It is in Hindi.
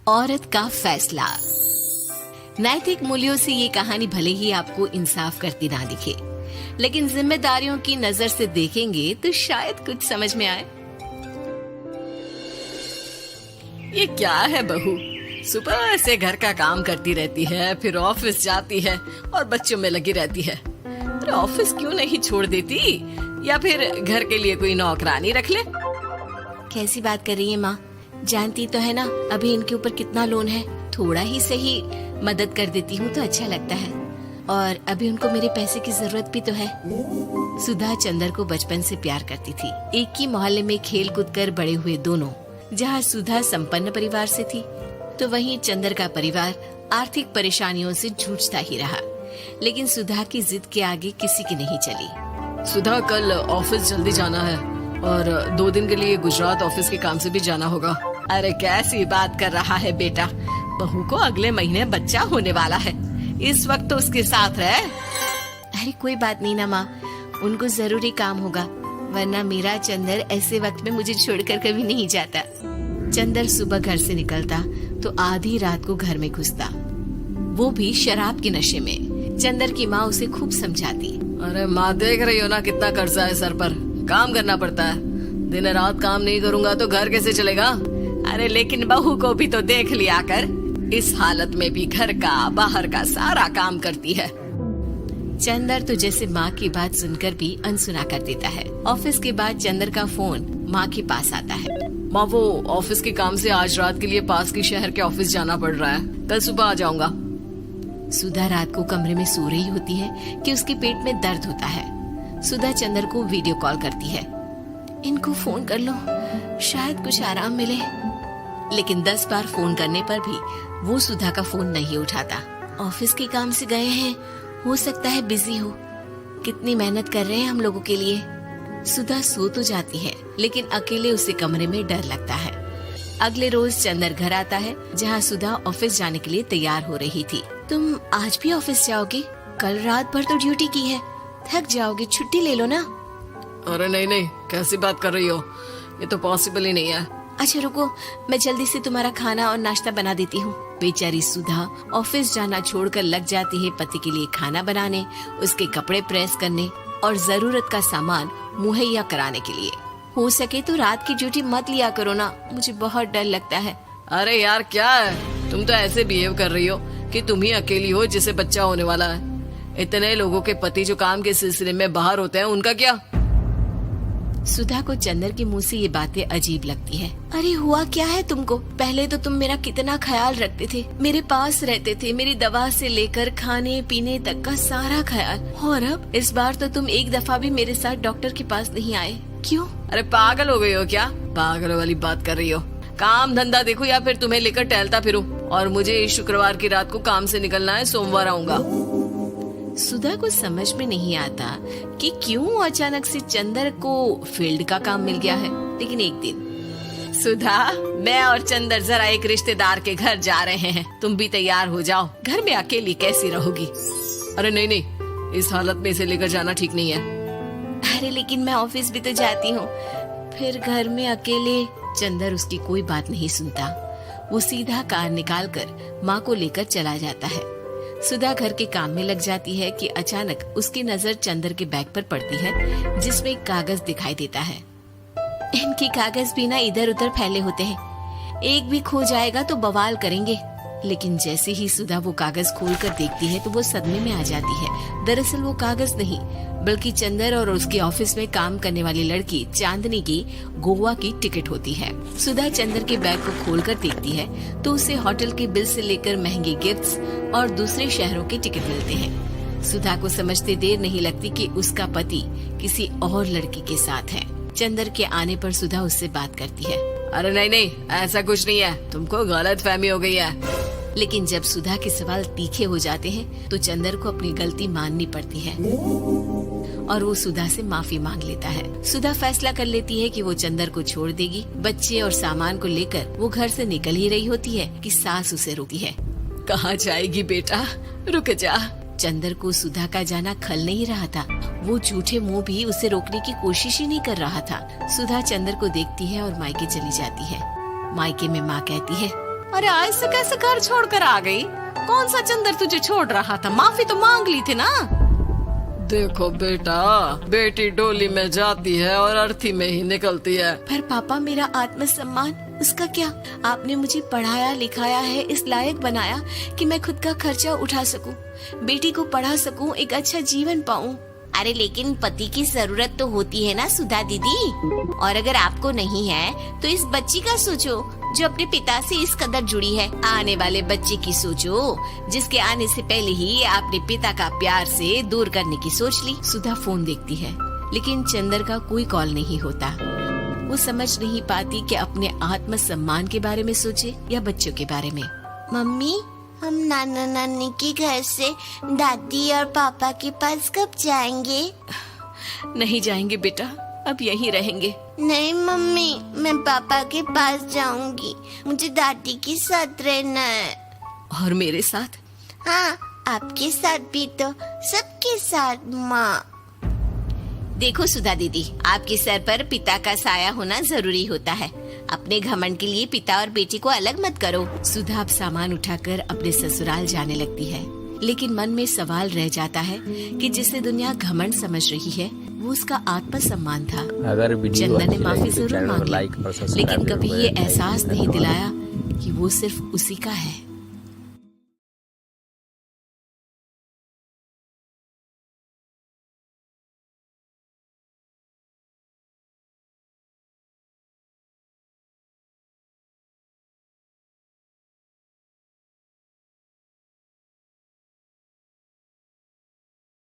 औरत का फैसला। नैतिक मूल्यों से ये कहानी भले ही आपको इंसाफ करती ना दिखे, लेकिन जिम्मेदारियों की नजर से देखेंगे तो शायद कुछ समझ में आए। ये क्या है बहू, सुबह से घर का काम करती रहती है, फिर ऑफिस जाती है और बच्चों में लगी रहती है। अरे ऑफिस क्यों नहीं छोड़ देती, या फिर घर के लिए कोई नौकरानी रख ले। कैसी बात कर रही है माँ, जानती तो है ना अभी इनके ऊपर कितना लोन है। थोड़ा ही सही मदद कर देती हूँ तो अच्छा लगता है, और अभी उनको मेरे पैसे की जरूरत भी तो है। सुधा चंदर को बचपन से प्यार करती थी। एक ही मोहल्ले में खेल कूद कर बड़े हुए दोनों। जहाँ सुधा संपन्न परिवार से थी तो वहीं चंदर का परिवार आर्थिक परेशानियों से जूझता ही रहा। लेकिन सुधा की जिद के आगे किसी की नहीं चली। सुधा, कल ऑफिस जल्दी जाना है और 2 दिन के लिए गुजरात ऑफिस के काम से भी जाना होगा। अरे कैसी बात कर रहा है बेटा, बहू को अगले महीने बच्चा होने वाला है, इस वक्त तो उसके साथ रहे। अरे कोई बात नहीं ना माँ, उनको जरूरी काम होगा, वरना मेरा चंदर ऐसे वक्त में मुझे छोड़कर कभी नहीं जाता। चंदर सुबह घर से निकलता तो आधी रात को घर में घुसता, वो भी शराब के नशे में। चंदर की माँ उसे खूब समझाती। अरे माँ, देख रही हो ना कितना कर्जा है सर पर, काम करना पड़ता है। दिन रात काम नहीं करूँगा तो घर कैसे चलेगा। अरे लेकिन बहू को भी तो देख लिया कर, इस हालत में भी घर का बाहर का सारा काम करती है। चंदर तो जैसे माँ की बात सुनकर भी अनसुना कर देता है। ऑफिस के बाद चंदर का फोन माँ के पास आता है। माँ, वो ऑफिस के काम से आज रात के लिए पास के शहर के ऑफिस जाना पड़ रहा है, कल सुबह आ जाऊंगा। सुधा रात को कमरे में सो रही होती है कि उसके पेट में दर्द होता है। सुधा चंदर को वीडियो कॉल करती है। इनको फोन कर लो, शायद कुछ आराम मिले। लेकिन 10 बार फोन करने पर भी वो सुधा का फोन नहीं उठाता। ऑफिस के काम से गए हैं, हो सकता है बिजी हो। कितनी मेहनत कर रहे हैं हम लोगों के लिए। सुधा सो तो जाती है, लेकिन अकेले उसे कमरे में डर लगता है। अगले रोज चंदर घर आता है, जहाँ सुधा ऑफिस जाने के लिए तैयार हो रही थी। तुम आज भी ऑफिस जाओगे? कल रात भर तो ड्यूटी की है, थक जाओगे, छुट्टी ले लो ना। अरे नहीं नहीं, कैसी बात कर रही हो, ये तो पॉसिबल ही नहीं है। अच्छा रुको, मैं जल्दी से तुम्हारा खाना और नाश्ता बना देती हूँ। बेचारी सुधा ऑफिस जाना छोड़कर लग जाती है पति के लिए खाना बनाने, उसके कपड़े प्रेस करने और जरूरत का सामान मुहैया कराने के लिए। हो सके तो रात की ड्यूटी मत लिया करो ना, मुझे बहुत डर लगता है। अरे यार क्या है, तुम तो ऐसे बिहेव कर रही हो कि तुम ही अकेली हो जिसे बच्चा होने वाला है। इतने लोगों के पति जो काम के सिलसिले में बाहर होते हैं, उनका क्या? सुधा को चंदर के मुंह से ये बातें अजीब लगती है। अरे हुआ क्या है तुमको? पहले तो तुम मेरा कितना ख्याल रखते थे, मेरे पास रहते थे, मेरी दवा से लेकर खाने पीने तक का सारा ख्याल। और अब इस बार तो तुम एक दफा भी मेरे साथ डॉक्टर के पास नहीं आए, क्यों? अरे पागल हो गई हो क्या? पागल वाली बात कर रही हो। काम धंधा देखो या फिर तुम्हें लेकर टहलता फिरूं। और मुझे शुक्रवार की रात को काम से निकलना है, सोमवार आऊंगा। सुधा को समझ में नहीं आता कि क्यों अचानक से चंदर को फील्ड का काम मिल गया है। लेकिन एक दिन, सुधा, मैं और चंदर जरा एक रिश्तेदार के घर जा रहे हैं, तुम भी तैयार हो जाओ, घर में अकेली कैसी रहोगी। अरे नहीं नहीं, इस हालत में इसे लेकर जाना ठीक नहीं है। अरे लेकिन मैं ऑफिस भी तो जाती हूँ, फिर घर में अकेले। चंदर उसकी कोई बात नहीं सुनता। वो सीधा कार निकाल कर माँ को लेकर चला जाता है। सुधा घर के काम में लग जाती है कि अचानक उसकी नजर चंदर के बैग पर पड़ती है, जिसमें एक कागज दिखाई देता है। इनके कागज भी ना इधर उधर फैले होते हैं, एक भी खो जाएगा तो बवाल करेंगे। लेकिन जैसे ही सुधा वो कागज खोलकर देखती है तो वो सदमे में आ जाती है। दरअसल वो कागज नहीं, बल्कि चंदर और उसके ऑफिस में काम करने वाली लड़की चांदनी की गोवा की टिकट होती है। सुधा चंदर के बैग को खोलकर देखती है तो उसे होटल के बिल से लेकर महंगे गिफ्ट्स और दूसरे शहरों के टिकट मिलते हैं। सुधा को समझते देर नहीं लगती कि उसका पति किसी और लड़की के साथ है। चंदर के आने पर सुधा उससे बात करती है। अरे नहीं नहीं, ऐसा कुछ नहीं है, तुमको गलत फहमी हो गई है। लेकिन जब सुधा के सवाल तीखे हो जाते हैं तो चंदर को अपनी गलती माननी पड़ती है और वो सुधा से माफी मांग लेता है। सुधा फैसला कर लेती है कि वो चंदर को छोड़ देगी। बच्चे और सामान को लेकर वो घर से निकल ही रही होती है कि सास उसे रोकती है। कहाँ जाएगी बेटा, रुक जा। चंदर को सुधा का जाना खल नहीं रहा था। वो झूठे मुंह भी उसे रोकने की कोशिश ही नहीं कर रहा था। सुधा चंदर को देखती है और मायके चली जाती है। मायके में माँ कहती है, अरे आज से कैसे घर छोड़कर आ गई? कौन सा चंदर तुझे छोड़ रहा था? माफी तो मांग ली थी ना। देखो बेटा, बेटी डोली में जाती है और अर्थी में ही निकलती है। पर पापा, मेरा आत्मसम्मान, उसका क्या? आपने मुझे पढ़ाया लिखाया है, इस लायक बनाया कि मैं खुद का खर्चा उठा सकूं, बेटी को पढ़ा सकूं, एक अच्छा जीवन पाऊं। अरे लेकिन पति की जरूरत तो होती है ना सुधा दीदी, और अगर आपको नहीं है तो इस बच्ची का सोचो जो अपने पिता से इस कदर जुड़ी है। आने वाले बच्चे की सोचो जिसके आने से पहले ही आपने पिता का प्यार से दूर करने की सोच ली। सुधा फोन देखती है लेकिन चंदर का कोई कॉल नहीं होता। वो समझ नहीं पाती कि अपने आत्मसम्मान के बारे में सोचे या बच्चों के बारे में। मम्मी, हम नाना नानी के घर से दादी और पापा के पास कब जाएंगे? नहीं जाएंगे बेटा, अब यहीं रहेंगे। नहीं मम्मी, मैं पापा के पास जाऊंगी, मुझे दादी के साथ रहना है। और मेरे साथ? हाँ, आपके साथ भी तो, सबके साथ माँ। देखो सुधा दीदी, आपके सर पर पिता का साया होना जरूरी होता है। अपने घमंड के लिए पिता और बेटी को अलग मत करो। सुधा अब सामान उठाकर अपने ससुराल जाने लगती है, लेकिन मन में सवाल रह जाता है कि जिसे दुनिया घमंड समझ रही है वो उसका आत्मसम्मान था। चंदन ने माफी जरूर मांगी, लेकिन कभी ये एहसास नहीं दिलाया कि वो सिर्फ उसी का है।